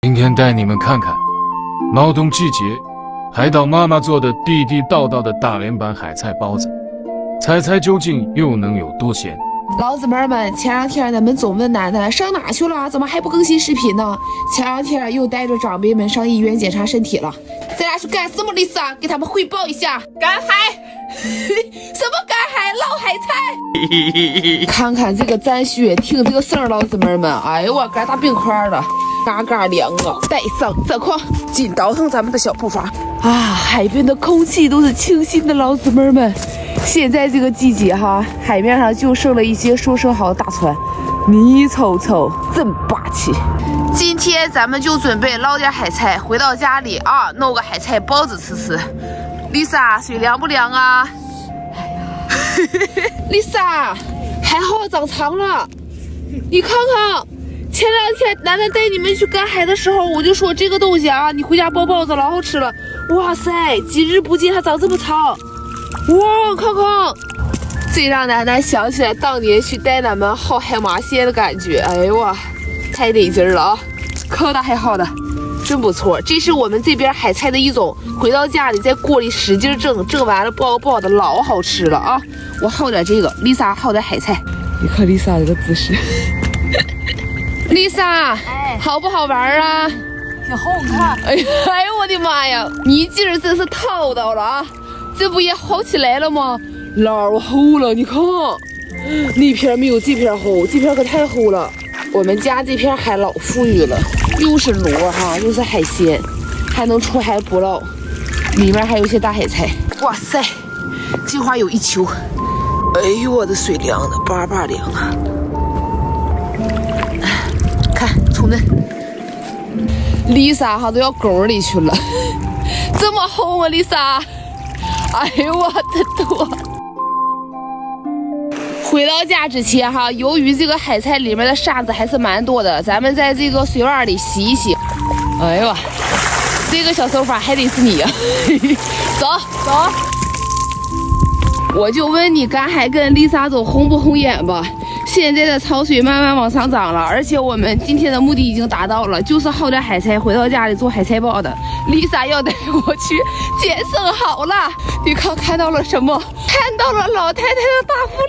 今天带你们看看劳动季节海岛妈妈做的地地道道的大连版海菜包子，猜猜究竟又能有多咸？老子们们，前两天咱们总问楠楠上哪去了，怎么还不更新视频呢？前两天又带着长辈们上医院检查身体了。咱俩去干什么，Lisa？给他们汇报一下。赶海？什么赶海？捞海菜？看看这个赞许，听这个声，老子们们，哎呦我嘎大冰块了，嘎嘎凉啊！带上这块，紧倒腾咱们的小步伐啊！海边的空气都是清新的，老子们们。现在这个季节哈，海面上就剩了一些收拾好的大船，你瞅瞅，真霸气！今天咱们就准备捞点海菜，回到家里啊，弄个海菜包子吃吃。Lisa， 水凉不凉啊？哎呀，Lisa， 还好长长了。你看看，前两天楠楠带你们去赶海的时候，我就说这个东西啊，你回家包包子老好吃了。哇塞，几日不见还长这么长。哇，看看，这让楠楠想起来当年去带咱们薅海马蟹的感觉。哎呦哇，太得劲了啊！可大还好的，真不错。这是我们这边海菜的一种，回到家里在锅里使劲蒸，蒸完了爆爆的，老好吃了啊！我薅点这个 ，Lisa 薅点海菜。你看 Lisa 这个姿势，Lisa， 好不好玩啊？挺好看。哎呦我的妈呀，你劲儿真是套到了啊！这不也好起来了吗？老厚了，你看，那片没有这片厚，这片可太厚了。我们家这片海老富裕了，又是螺哈，又是海鲜，还能出海捕捞，里面还有一些大海菜。哇塞，这块有一球，哎呦我的水凉的，巴巴凉啊！看冲嫩，Lisa 哈都要拱里去了，这么厚吗 ，Lisa？哎呦我的多！回到家之前哈，由于这个海菜里面的沙子还是蛮多的，咱们在这个水碗里洗一洗。哎呦，这个小手法还得是你呀！走走，我就问你，赶海跟 Lisa 走红不红眼吧？现在的潮水慢慢往上涨了，而且我们今天的目的已经达到了，就是薅点海菜，回到家里做海菜包的。Lisa 要带我去捡生蚝了，你看到了什么？看到了老太太的大福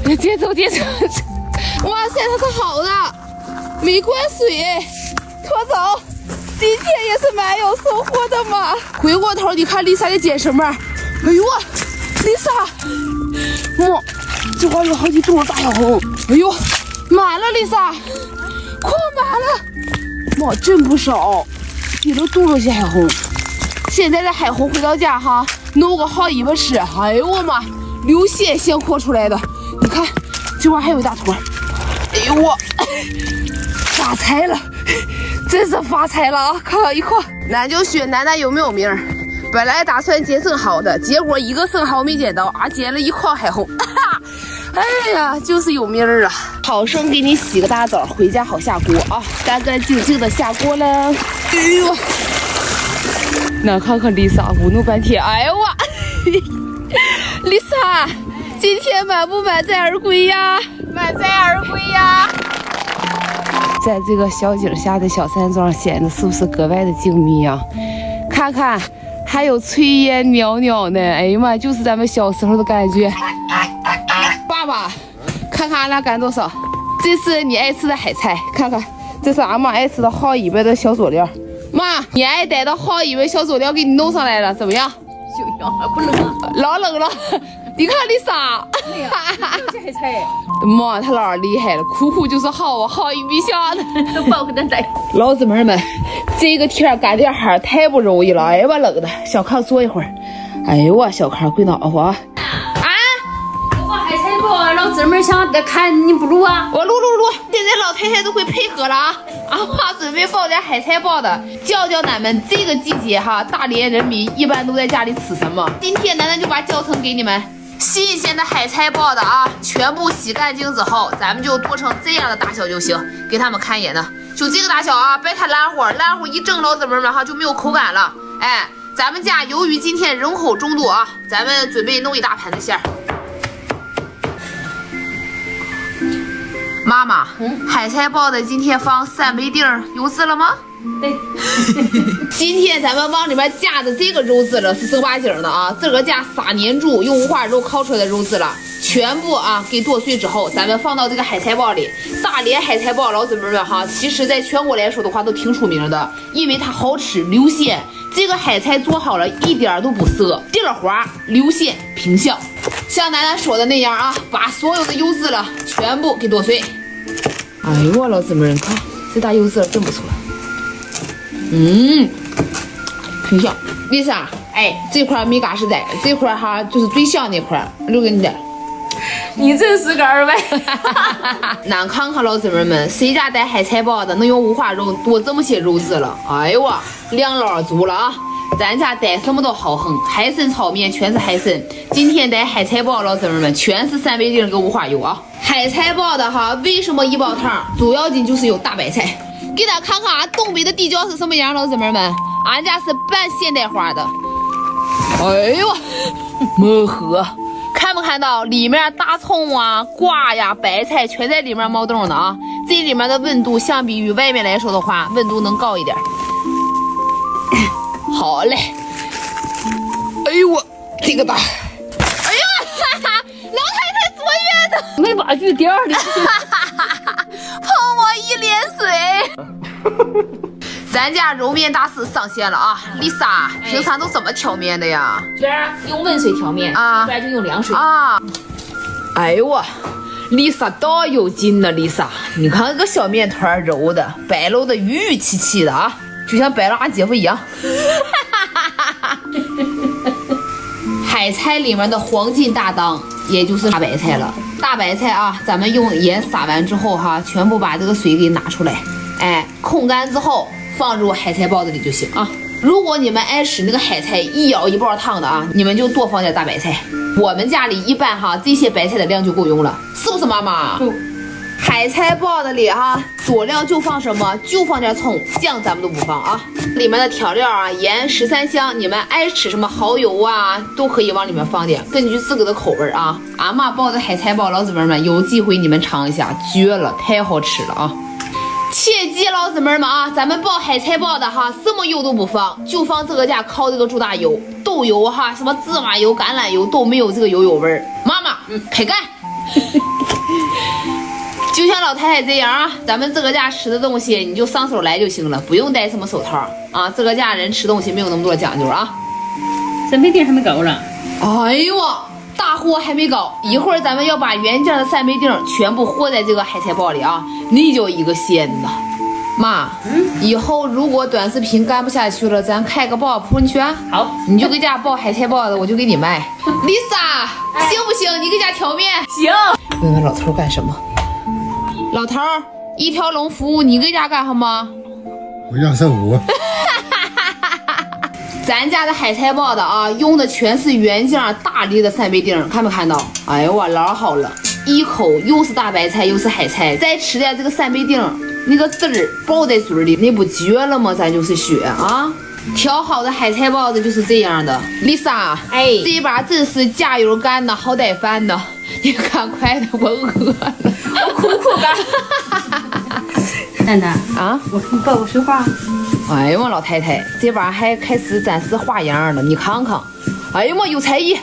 利。接走。哇塞，它是好的，没灌水，拖走。今天也是蛮有收获的嘛。回过头，你看 Lisa 在捡什么？哎呦我 ，Lisa， 哇！这块有好几肚大小红，哎呦，满了 Lisa， 快满了，哇，真不少，比了多少些海红。现在的海红回到家哈，弄个好尾巴吃，哎呦我妈，流血先扩出来的，你看这块还有一大坨，哎呦我，发财了，真是发财了啊！看一块，俺就选楠楠有没有名儿。本来打算捡生蚝的，结果一个生蚝没捡到啊，捡了一筐海红。哎呀，就是有名儿啊！好生给你洗个大澡，回家好下锅啊，干干净净的下锅了。哎呦，那看看 Lisa 呜弄半天，哎呦我，Lisa 今天满不满载而归呀？满载而归呀！在这个小景下的小山庄显得是不是格外的静谧啊？看看。还有炊烟袅袅的，哎呀妈，就是咱们小时候的感觉。爸爸，看看俺俩赶多少？这是你爱吃的海菜，看看，这是俺妈爱吃的薅尾巴的小佐料。妈，你爱逮的薅尾巴小佐料给你弄上来了，怎么样？行，不冷啊？老冷了。你看 Lisa， 这海菜，妈，他老厉害了，苦就是薅一笔下的，都包给咱摘。老子们们，这个天赶点海太不容易了，哎呀我冷的，小炕坐一会儿，哎呦我小炕跪脑乎啊！我把海菜包，老姊妹想再看你不录啊？我录，现在老太太都会配合了啊！俺妈准备包点海菜包的，教咱们这个季节哈，大连人民一般都在家里吃什么？今天楠楠就把教程给你们。新鲜的海菜包的啊，全部洗干净之后，咱们就剁成这样的大小就行，给他们看一眼呢。就这个大小啊，别看烂火一蒸，老姊妹们哈就没有口感了。哎，咱们家由于今天人口众多啊，咱们准备弄一大盘子馅儿。妈妈，海菜包子今天放3杯丁有籽了吗？对。今天咱们往里面加的这个肉籽了，是正八经的啊，这个加撒粘猪用五花肉烤出来的肉籽了，全部啊给剁碎之后，咱们放到这个海菜包里。大连海菜包，老姊妹们哈，其实在全国来说的话都挺出名的，因为它好吃流鲜。这个海菜做好了一点都不涩，底儿滑流鲜平香。像奶奶说的那样啊，把所有的油脂了全部给剁碎。哎呦我老姊妹，你看这大油脂真不错。挺香。丽莎，哎，这块没嘎实在，这块哈就是最香那块，留给你的。你真是个二外。咱看看老姊妹们，谁家带海菜包的能用五花肉多这么些肉质了？哎呦我2捞足了啊！咱家带什么都好横，海参炒面全是海参。今天带海菜包，老姊妹们全是3杯丁跟五花油啊！海菜包的哈，为什么1包汤？主要紧就是有大白菜。给大家看看啊，东北的地窖是什么样，老姊妹们，俺家是半现代化的。哎呦，没喝，看没看到里面大葱啊、瓜呀、白菜全在里面冒动呢啊！这里面的温度相比于外面来说的话，温度能高一点。好嘞，哎呦我这个大，哎呀，老太太坐月子，没把句掉的。碰我一脸水。咱家揉面大师上线了啊！丽莎，平常都怎么挑面的呀？这儿用温水挑面啊，一般就用凉水啊。哎呦我，丽莎多有劲呢！丽莎，你看这个小面团揉的，摆搂的玉玉气气的啊，就像摆了俺姐夫一样。海菜里面的黄金搭档，也就是大白菜了。大白菜啊，咱们用盐撒完之后哈，全部把这个水给拿出来，哎，控干之后放入海菜包子里就行啊。如果你们爱吃那个海菜一舀1包汤的啊，你们就多放点大白菜。我们家里一般哈，这些白菜的量就够用了，是不是妈妈？海菜包子里哈，佐料就放什么？就放点葱，酱咱们都不放啊。里面的调料啊，盐、13香，你们爱吃什么蚝油啊，都可以往里面放点，根据自个的口味啊。俺妈包的海菜包，老姊妹们有机会你们尝一下，绝了，太好吃了啊！切记老姊妹们啊，咱们包海菜包的哈，什么油都不放，就放这个家烤这个猪大油、豆油哈，什么芝麻油、橄榄油都没有这个油味儿。妈妈，开干！就像老太太这样啊，咱们这个家吃的东西你就上手来就行了，不用戴什么手套啊。这个家人吃东西没有那么多讲究啊。3杯丁还没搞呢。哎呦，大火还没搞，一会儿咱们要把原件的3杯丁全部和在这个海菜包里啊，那叫一个鲜呐。妈，以后如果短视频干不下去了，咱开个朋友圈，好，你就给家包海菜包子，我就给你卖。Lisa，行不行？你给家挑面。行。问问老头干什么？老头儿，一条龙服务，你给家干什么？我家生活。咱家的海菜包子啊，用的全是原件大粒的3杯丁，看没看到？哎呦我老好了，一口又是大白菜又是海菜，再吃点这个3杯丁，那个汁儿爆在嘴里，那不绝了吗？咱就是血啊！调好的海菜包子就是这样的。Lisa，哎，这把真是加油干的，好带饭的。你看，快的我饿了，我苦干。蛋蛋啊，我给你报个实话。哎呦我老太太，这把还开始展示花样了，你看看。哎呦我有才艺，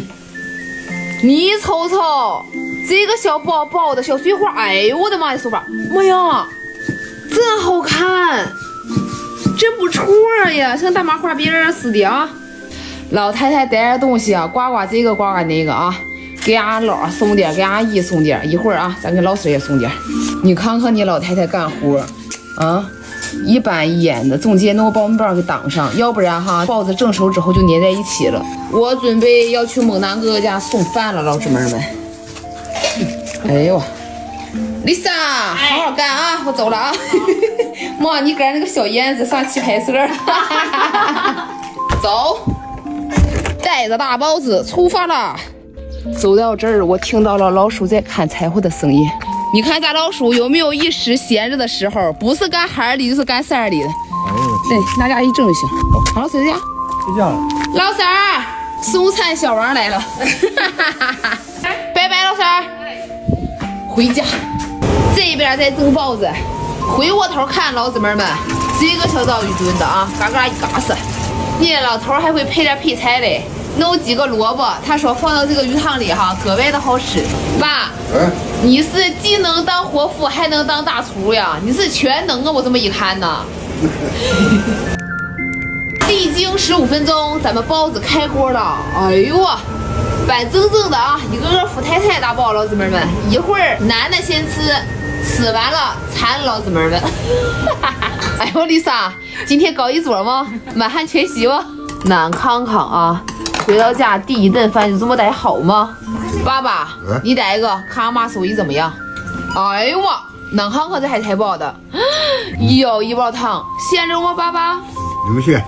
你瞅瞅这个小包包的小碎花，哎呦我的妈呀，手法，妈呀，真好看，真不错呀，像大麻花边似的啊。老太太带点东西啊，刮刮这个刮刮那个啊，给俺姥送点，给俺姨送点，一会儿啊咱给老师也送点。你看看你老太太干活啊，一板一眼的，中间弄个苞米棒给挡上，要不然哈包子蒸熟之后就粘在一起了。我准备要去猛男哥哥家送饭了，老姊妹们。哎呦 ，Lisa， 好好干啊，我走了啊。妈，你赶那个小燕子上棋牌社。走，带着大包子出发了。走到这儿，我听到了老鼠在砍柴火的声音。你看咱老鼠有没有一时闲着的时候？不是干海里就是干山里的。哎呦，对，拿家一整就行。好，睡觉。睡觉了。老三儿，送餐小王来了。拜拜，老三儿。回家。这边在蒸包子，回过头看老姊妹们，这个小章鱼炖的啊，嘎嘎一嘎死。你老头还会配点配菜嘞，弄几个萝卜，他说放到这个鱼汤里哈，格外的好吃。爸，你是既能当伙夫还能当大厨呀？你是全能啊！我这么一看呢。历经15分钟，咱们包子开锅了。哎呦我，板正正的啊，一个个富太太大包，老姊妹们，一会儿男的先吃，吃完了馋老姊妹们。哎呦，丽莎，今天搞一桌吗？满汉全席吗？俺康康啊，回到家第一顿饭就这么带好吗？爸爸，你带一个，看俺妈手艺怎么样？哎呦我，俺康康这海菜包的，要一包汤，鲜肉吗？爸爸？留下。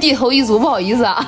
低头一族，不好意思啊。